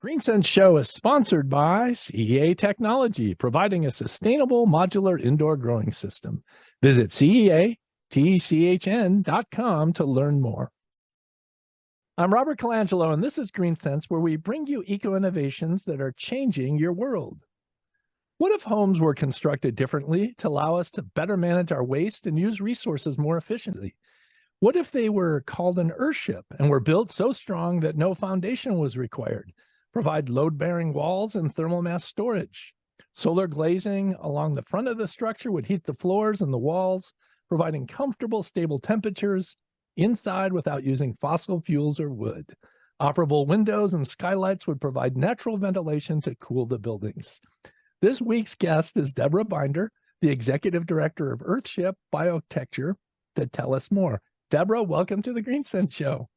GreenSense show is sponsored by CEA Technology, providing a sustainable modular indoor growing system. Visit ceatechn.com to learn more. I'm Robert Colangelo, and this is GreenSense, where we bring you eco-innovations that are changing your world. What if homes were constructed differently to allow us to better manage our waste and use resources more efficiently? What if they were called an Earthship and were built so strong that no foundation was required? Provide load-bearing walls and thermal mass storage. Solar glazing along the front of the structure would heat the floors and the walls, providing comfortable, stable temperatures inside without using fossil fuels or wood. Operable windows and skylights would provide natural ventilation to cool the buildings. This week's guest is Deborah Binder, the Executive Director of Earthship Biotecture, to tell us more. Deborah, welcome to the GreenSense Show.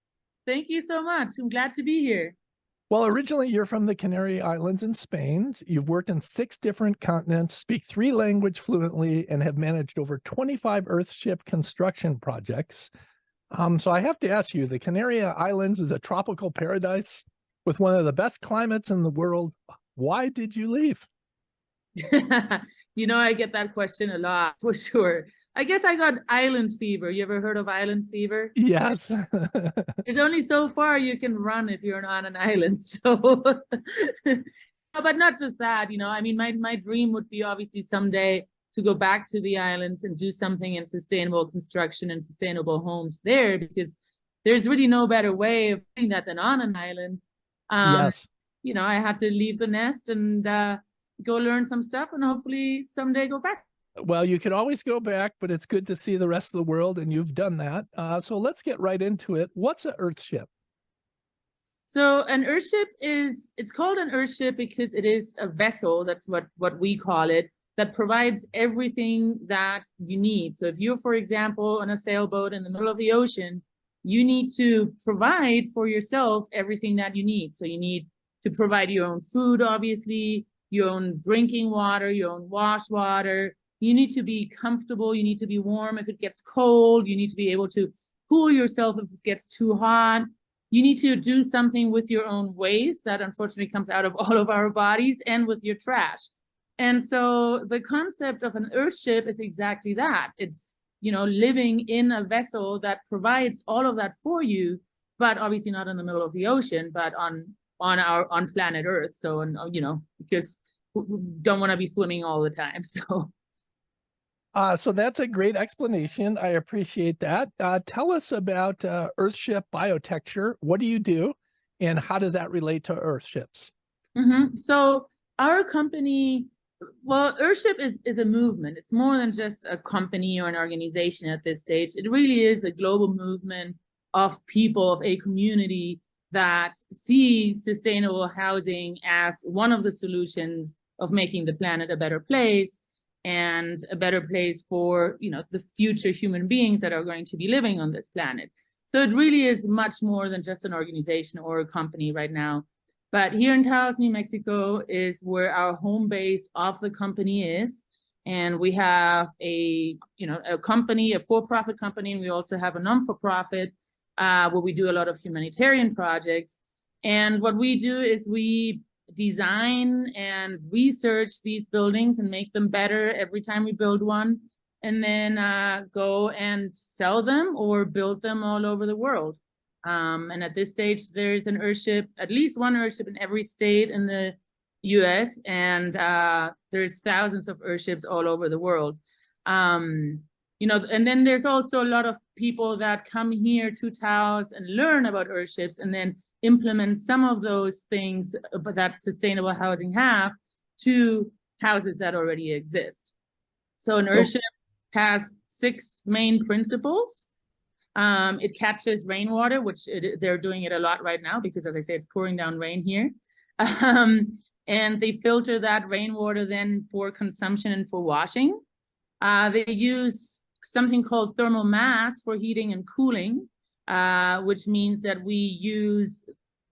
Thank you so much. I'm glad to be here. Well, originally you're from the Canary Islands in Spain. You've worked in 6 different continents, speak 3 languages fluently, and have managed over 25 Earthship construction projects. So I have to ask you, the Canary Islands is a tropical paradise with one of the best climates in the world. Why did you leave? You know, I get that question a lot, for sure. I guess I got island fever. You ever heard of island fever? Yes. There's only so far you can run if you're on an island. So, but not just that, you know, I mean, my dream would be obviously someday to go back to the islands and do something in sustainable construction and sustainable homes there, because there's really no better way of doing that than on an island. Yes. You know, I had to leave the nest and go learn some stuff and hopefully someday go back. Well, you can always go back, but it's good to see the rest of the world, and you've done that. So let's get right into it. What's an Earthship? So an Earthship it's called an Earthship because it is a vessel, that's what we call it, that provides everything that you need. So if you're, for example, on a sailboat in the middle of the ocean, you need to provide for yourself everything that you need. So you need to provide your own food, obviously, your own drinking water, your own wash water. You need to be comfortable. You need to be warm if it gets cold. You need to be able to cool yourself if it gets too hot. You need to do something with your own waste that unfortunately comes out of all of our bodies, and with your trash. And so the concept of an Earthship is exactly that. It's, you know, living in a vessel that provides all of that for you, but obviously not in the middle of the ocean, but on planet Earth. So, and you know, because we don't want to be swimming all the time. So that's a great explanation. I appreciate that. Tell us about Earthship Biotecture. What do you do, and how does that relate to Earthships? So our company, well, Earthship is a movement. It's more than just a company or an organization at this stage. It really is a global movement of people, of a community that see sustainable housing as one of the solutions of making the planet a better place, and a better place for, you know, the future human beings that are going to be living on this planet. So it really is much more than just an organization or a company right now. But here in Taos, New Mexico is where our home base of the company is. And we have a company, a for-profit company, and we also have a non-for-profit where we do a lot of humanitarian projects. And what we do is we design and research these buildings and make them better every time we build one, and then go and sell them or build them all over the world. And at this stage, there's an Earthship, at least one Earthship in every state in the US, and there's thousands of Earthships all over the world. You know, and then there's also a lot of people that come here to Taos and learn about Earthships and then implement some of those things that sustainable housing have to houses that already exist. So an Earthship has 6 main principles. It catches rainwater, which they're doing it a lot right now because, as I say, it's pouring down rain here. And they filter that rainwater then for consumption and for washing. They use something called thermal mass for heating and cooling, which means that we use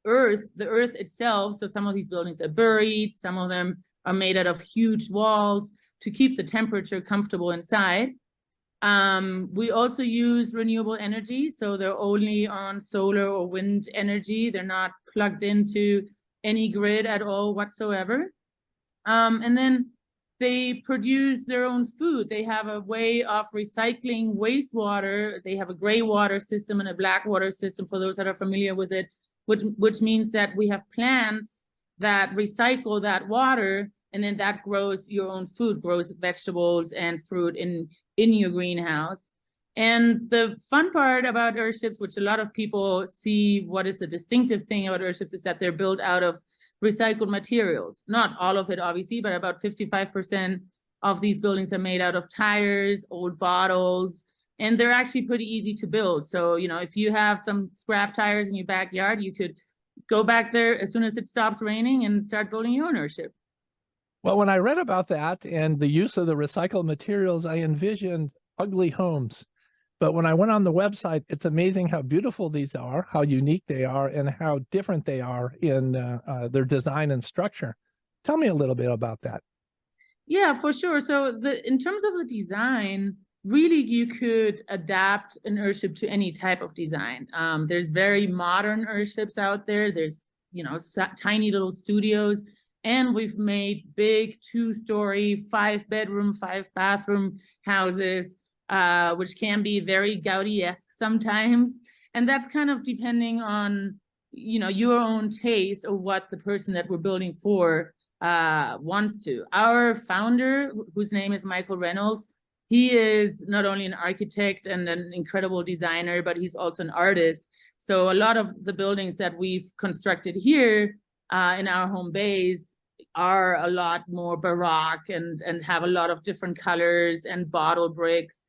the earth itself. So some of these buildings are buried, some of them are made out of huge walls to keep the temperature comfortable inside. We also use renewable energy, so they're only on solar or wind energy. They're not plugged into any grid at all whatsoever. And then they produce their own food. They have a way of recycling wastewater. They have a gray water system and a black water system, for those that are familiar with it, which means that we have plants that recycle that water, and then that grows your own food, grows vegetables and fruit in your greenhouse. And the fun part about Earthships, which a lot of people see what is the distinctive thing about Earthships, is that they're built out of recycled materials. Not all of it, obviously, but about 55% of these buildings are made out of tires, old bottles, and they're actually pretty easy to build. So, you know, if you have some scrap tires in your backyard, you could go back there as soon as it stops raining and start building your own Earthship. Well, when I read about that and the use of the recycled materials, I envisioned ugly homes. But when I went on the website, it's amazing how beautiful these are, how unique they are, and how different they are in their design and structure. Tell me a little bit about that. Yeah, for sure. So in terms of the design, really you could adapt an Earthship to any type of design. There's very modern Earthships out there. There's, you know, tiny little studios, and we've made big 2-story, 5-bedroom, 5-bathroom houses, which can be very Gaudi-esque sometimes. And that's kind of depending on, you know, your own taste or what the person that we're building for wants to. Our founder, whose name is Michael Reynolds, he is not only an architect and an incredible designer, but he's also an artist. So a lot of the buildings that we've constructed here in our home base are a lot more Baroque and have a lot of different colors and bottle bricks,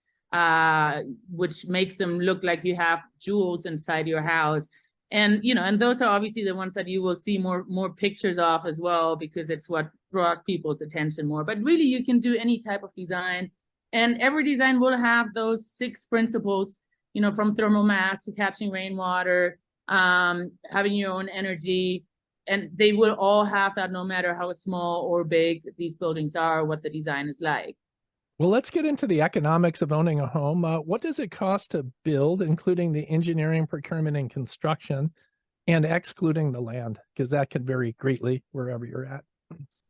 which makes them look like you have jewels inside your house. And, you know, and those are obviously the ones that you will see more pictures of as well, because it's what draws people's attention more. But really, you can do any type of design, and every design will have those 6 principles, you know, from thermal mass to catching rainwater, having your own energy, and they will all have that no matter how small or big these buildings are, what the design is like. Well, let's get into the economics of owning a home. What does it cost to build, including the engineering, procurement, and construction, and excluding the land? Because that can vary greatly wherever you're at.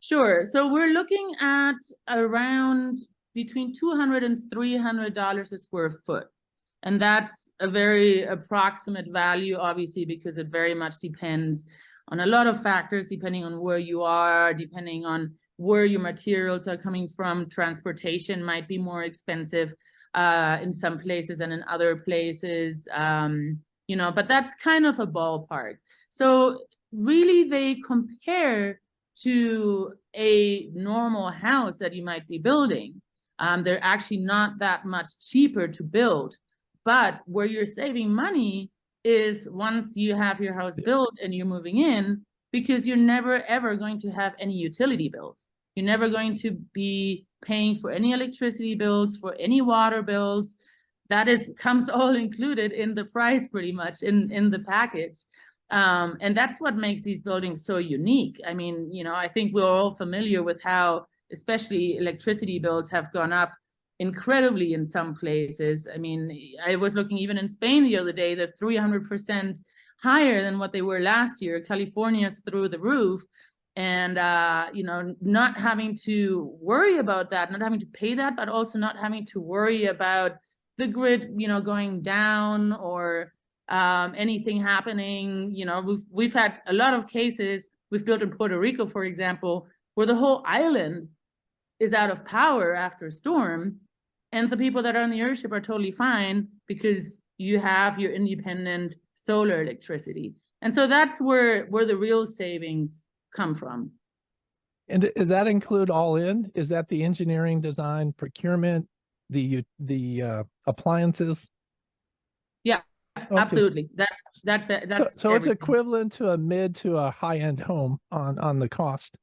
Sure. So we're looking at around between $200 and $300 a square foot. And that's a very approximate value, obviously, because it very much depends on a lot of factors, depending on where you are, depending on where your materials are coming from. Transportation might be more expensive in some places and in other places, you know, but that's kind of a ballpark. So really they compare to a normal house that you might be building. They're actually not that much cheaper to build, but where you're saving money is once you have your house built and you're moving in, because you're never ever going to have any utility bills. You're never going to be paying for any electricity bills, for any water bills. That comes all included in the price, pretty much in the package. And that's what makes these buildings so unique. I mean, you know, I think we're all familiar with how especially electricity bills have gone up incredibly in some places. I mean, I was looking even in Spain the other day, they're 300% higher than what they were last year. California's through the roof. And, you know, not having to worry about that, not having to pay that, but also not having to worry about the grid, you know, going down or anything happening. You know, we've had a lot of cases. We've built in Puerto Rico, for example, where the whole island is out of power after a storm, and the people that are on the Earthship are totally fine because you have your independent solar electricity. And so that's where the real savings come from. And does that include all in? Is that the engineering, design, procurement, the appliances? Yeah, okay. Absolutely. That's so it's equivalent to a mid to a high-end home on the cost.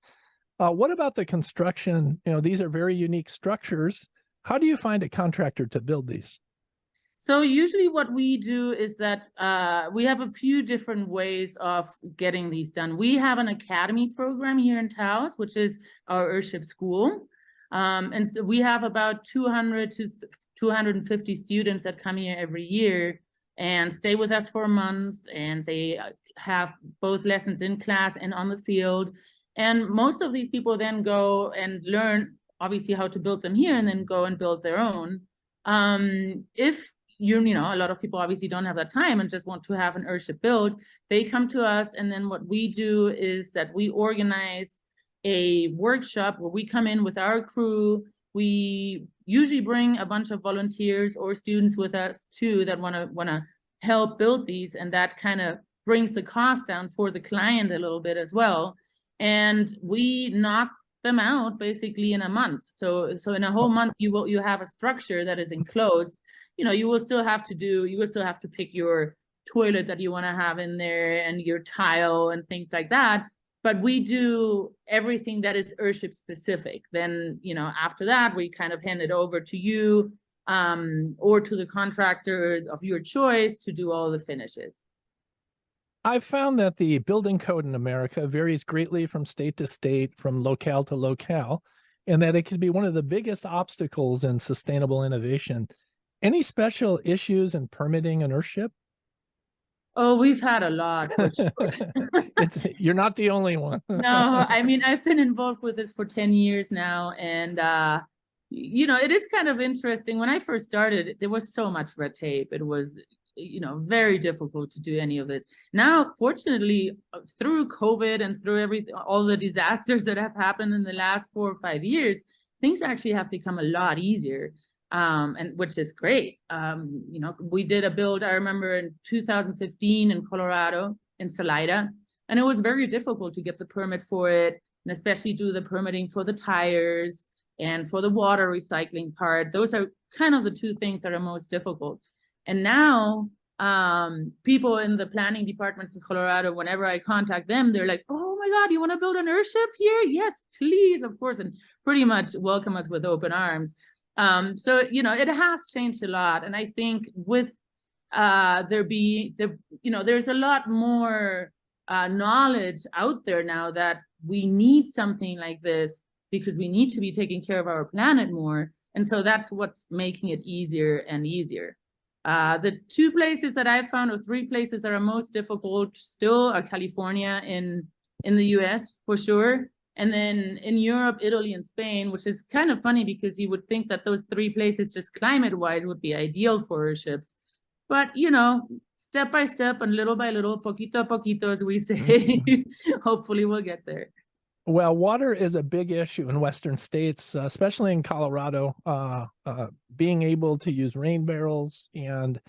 What about the construction? You know, these are very unique structures. How do you find a contractor to build these? So usually what we do is that we have a few different ways of getting these done. We have an academy program here in Taos, which is our Earthship school. And so we have about 200 to 250 students that come here every year. and stay with us for a month, and they have both lessons in class and on the field. And most of these people then go and learn, obviously, how to build them here, and then go and build their own. If you know, a lot of people obviously don't have that time and just want to have an Earthship build, they come to us, and then what we do is that we organize a workshop where we come in with our crew. We usually bring a bunch of volunteers or students with us too that want to help build these, and that kind of brings the cost down for the client a little bit as well. And we knock them out basically in a month. So in a whole month, you have a structure that is enclosed. You know, you will still have to pick your toilet that you want to have in there and your tile and things like that. But we do everything that is Earthship specific. Then, you know, after that, we kind of hand it over to you or to the contractor of your choice to do all the finishes. I've found that the building code in America varies greatly from state to state, from locale to locale, and that it can be one of the biggest obstacles in sustainable innovation. Any special issues in permitting an Earthship? Oh, we've had a lot, for sure. You're not the only one. No, I mean, I've been involved with this for 10 years now, and you know, it is kind of interesting. When I first started, there was so much red tape. It was, you know, very difficult to do any of this. Now, fortunately, through COVID and through all the disasters that have happened in the last 4 or 5 years, things actually have become a lot easier. And which is great. You know, we did a build, I remember in 2015 in Colorado, in Salida, and it was very difficult to get the permit for it, and especially do the permitting for the tires and for the water recycling part. Those are kind of the two things that are most difficult. And now, people in the planning departments in Colorado, whenever I contact them, they're like, oh my God, you want to build an Earthship here? Yes, please, of course, and pretty much welcome us with open arms. So, you know, it has changed a lot. And I think with you know, there's a lot more knowledge out there now that we need something like this because we need to be taking care of our planet more. And so that's what's making it easier and easier. The 2 places that I've found, or 3 places that are most difficult still, are California in the US for sure. And then in Europe, Italy, and Spain, which is kind of funny because you would think that those 3 places, just climate-wise, would be ideal for Earthships. But, you know, step by step and little by little, poquito a poquito, as we say, hopefully we'll get there. Well, water is a big issue in Western states, especially in Colorado. Being able to use rain barrels and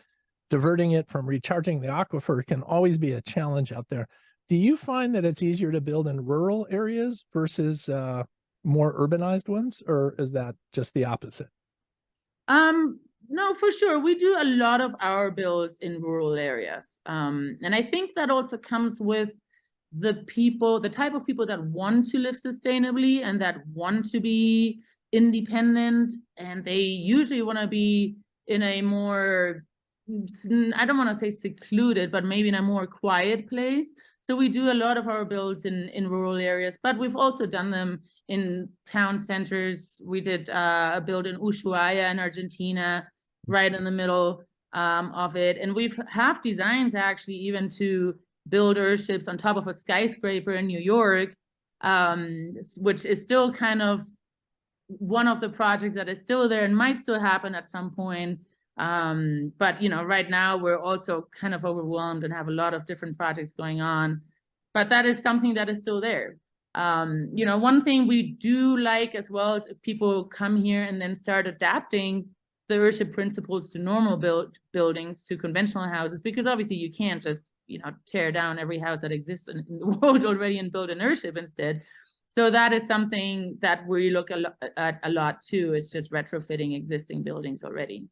diverting it from recharging the aquifer can always be a challenge out there. Do you find that it's easier to build in rural areas versus more urbanized ones, or is that just the opposite? No, for sure. We do a lot of our builds in rural areas. And I think that also comes with the type of people that want to live sustainably and that want to be independent. And they usually want to be in a more, I don't want to say secluded, but maybe in a more quiet place. So we do a lot of our builds in rural areas, but we've also done them in town centers. We did a build in Ushuaia in Argentina, right in the middle of it. And we've have designs actually even to build Earthships on top of a skyscraper in New York, which is still kind of one of the projects that is still there and might still happen at some point. But, you know, right now we're also kind of overwhelmed and have a lot of different projects going on. But that is something that is still there. You know, one thing we do like as well is if people come here and then start adapting the Earthship principles to normal buildings, to conventional houses, because obviously you can't just, you know, tear down every house that exists in the world already and build an Earthship instead. So that is something that we look at a lot too, is just retrofitting existing buildings already.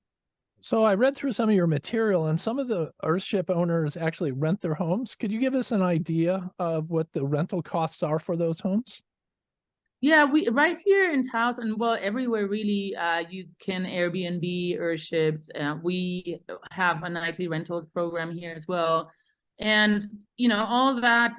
So I read through some of your material, and some of the Earthship owners actually rent their homes. Could you give us an idea of what the rental costs are for those homes? Yeah, we right here in Taos, and well, everywhere really, you can Airbnb Earthships. We have a nightly rentals program here as well. And, you know, all that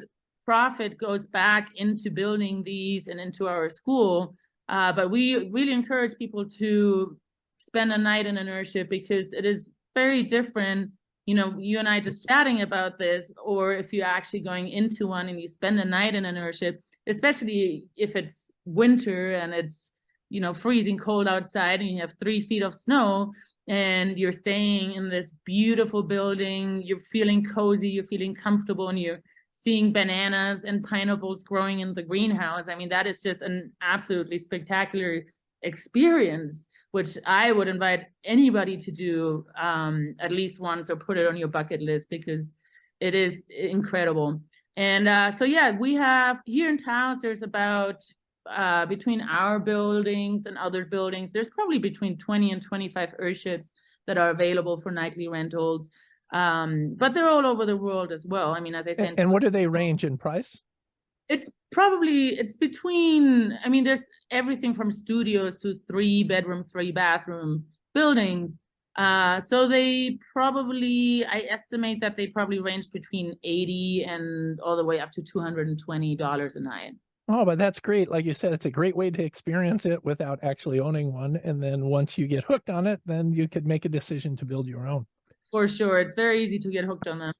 profit goes back into building these and into our school. But we really encourage people to spend a night in an Earthship because it is very different, you know, you and I just chatting about this, or if you're actually going into one and you spend a night in an Earthship, especially if it's winter and it's, you know, freezing cold outside and you have 3 feet of snow and you're staying in this beautiful building, you're feeling cozy, you're feeling comfortable, and you're seeing bananas and pineapples growing in the greenhouse. I mean, that is just an absolutely spectacular experience, which I would invite anybody to do at least once, or put it on your bucket list, because it is incredible. And so yeah, we have here in Taos, there's about between our buildings and other buildings, there's probably between 20 and 25 Earthships that are available for nightly rentals. But they're all over the world as well. I mean, as I said. And what do they range in price? It's between, I mean, there's everything from studios to 3-bedroom, 3-bathroom buildings. So they probably, I estimate that they probably range between $80 and all the way up to $220 a night. Oh, but that's great. Like you said, it's a great way to experience it without actually owning one. And then once you get hooked on it, then you could make a decision to build your own. For sure. It's very easy to get hooked on them.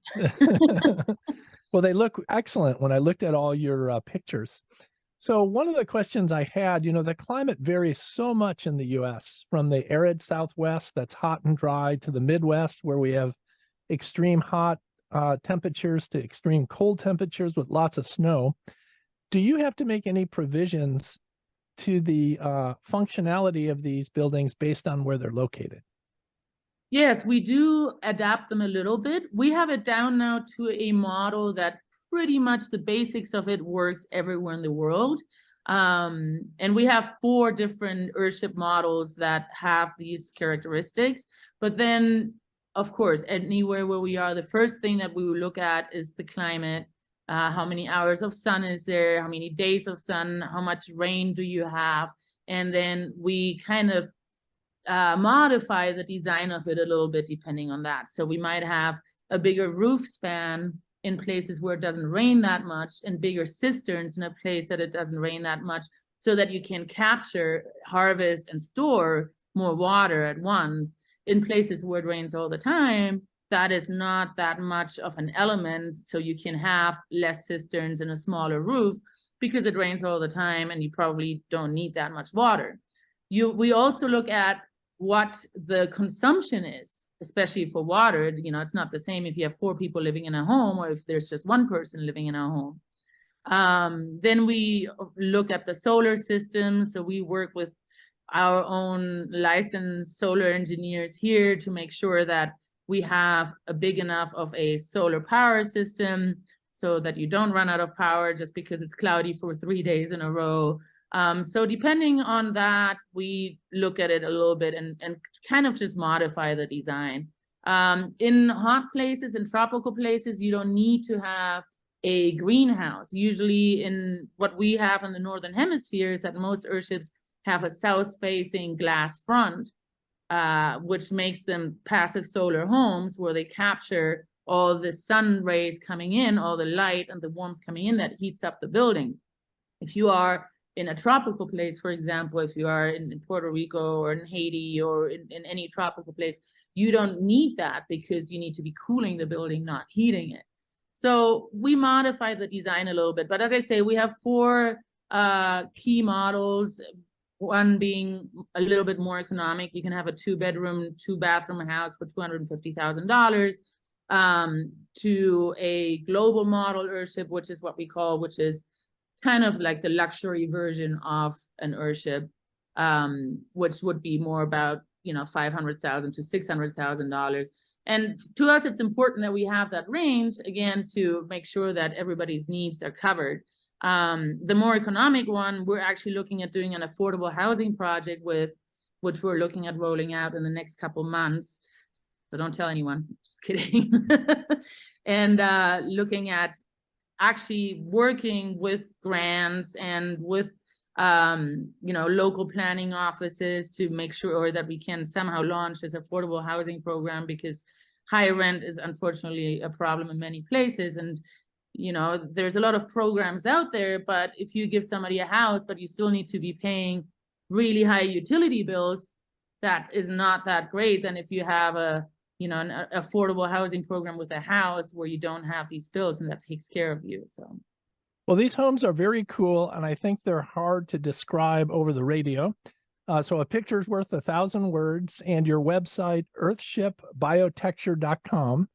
Well, they look excellent when I looked at all your pictures. So one of the questions I had, you know, the climate varies so much in the U.S., from the arid Southwest that's hot and dry to the Midwest, where we have extreme hot temperatures, to extreme cold temperatures with lots of snow. Do you have to make any provisions to the functionality of these buildings based on where they're located? Yes, we do adapt them a little bit. We have it down now to a model that pretty much the basics of it works everywhere in the world. And we have 4 different Earthship models that have these characteristics. But then, of course, anywhere where we are, the first thing that we will look at is the climate. How many hours of sun is there? How many days of sun? How much rain do you have? And then we kind of modify the design of it a little bit depending on that. So we might have a bigger roof span in places where it doesn't rain that much, and bigger cisterns in a place that it doesn't rain that much, so that you can capture, harvest, and store more water at once. In places where it rains all the time, that is not that much of an element, so you can have less cisterns and a smaller roof because it rains all the time and you probably don't need that much water. We also look at what the consumption is, especially for water. You know, it's not the same if you have 4 people living in a home or if there's just 1 person living in a home. Then we look at the solar system. So we work with our own licensed solar engineers here to make sure that we have a big enough of a solar power system so that you don't run out of power just because it's cloudy for 3 days in a row. So depending on that, we look at it a little bit and kind of just modify the design. In hot places, in tropical places, you don't need to have a greenhouse. Usually in what we have in the Northern Hemisphere is that most Earthships have a south-facing glass front, which makes them passive solar homes where they capture all the sun rays coming in, all the light and the warmth coming in that heats up the building. If you are in a tropical place, for example, if you are in Puerto Rico or in Haiti or in any tropical place, you don't need that because you need to be cooling the building, not heating it. So we modify the design a little bit. But as I say, we have 4 key models, one being a little bit more economic. You can have a 2-bedroom, 2-bathroom house for $250,000, to a global model Earthship, which is what we call, which is kind of like the luxury version of an Earthship, which would be more about, you know, $500,000 to $600,000. And to us, it's important that we have that range, again, to make sure that everybody's needs are covered. The more economic one, we're actually looking at doing an affordable housing project with, which we're looking at rolling out in the next couple months. So don't tell anyone, just kidding. And looking at actually working with grants and with you know, local planning offices to make sure that we can somehow launch this affordable housing program, because high rent is unfortunately a problem in many places. And you know, there's a lot of programs out there, but if you give somebody a house but you still need to be paying really high utility bills, that is not that great than if you have a you know, an affordable housing program with a house where you don't have these bills, and that takes care of you. So. Well, these homes are very cool, and I think they're hard to describe over the radio. So a picture's worth 1,000 words, and your website, earthshipbiotecture.com,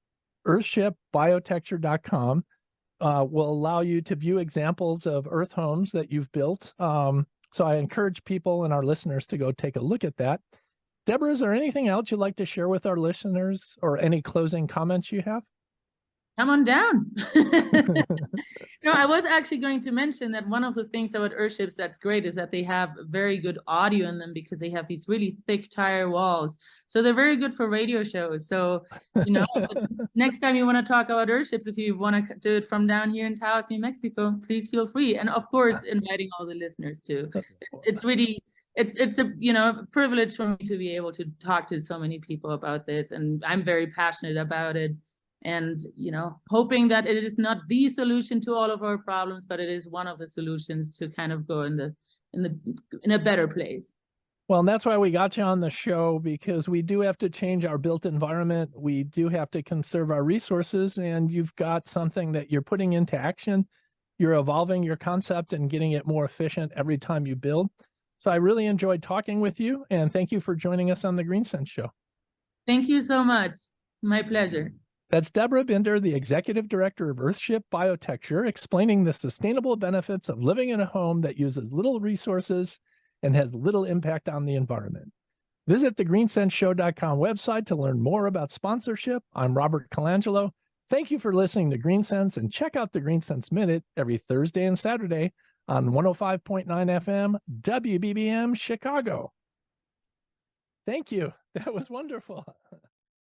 earthshipbiotecture.com, will allow you to view examples of earth homes that you've built. So I encourage people and our listeners to go take a look at that. Deborah, is there anything else you'd like to share with our listeners, or any closing comments you have? Come on down. No, I was actually going to mention that one of the things about Earthships that's great is that they have very good audio in them, because they have these really thick tire walls. So they're very good for radio shows. So, you know, next time you want to talk about Earthships, if you want to do it from down here in Taos, New Mexico, please feel free. And of course, inviting all the listeners too. It's really, it's a, you know, privilege for me to be able to talk to so many people about this. And I'm very passionate about it. And, you know, hoping that it is not the solution to all of our problems, but it is one of the solutions to kind of go in a better place. Well, and that's why we got you on the show, because we do have to change our built environment. We do have to conserve our resources, and you've got something that you're putting into action. You're evolving your concept and getting it more efficient every time you build. So I really enjoyed talking with you, and thank you for joining us on the GreenSense show. Thank you so much. My pleasure. That's Deborah Binder, the Executive Director of Earthship Biotecture, explaining the sustainable benefits of living in a home that uses little resources and has little impact on the environment. Visit the GreenSenseShow.com website to learn more about sponsorship. I'm Robert Colangelo. Thank you for listening to GreenSense, and check out the GreenSense Minute every Thursday and Saturday on 105.9 FM, WBBM, Chicago. Thank you. That was wonderful.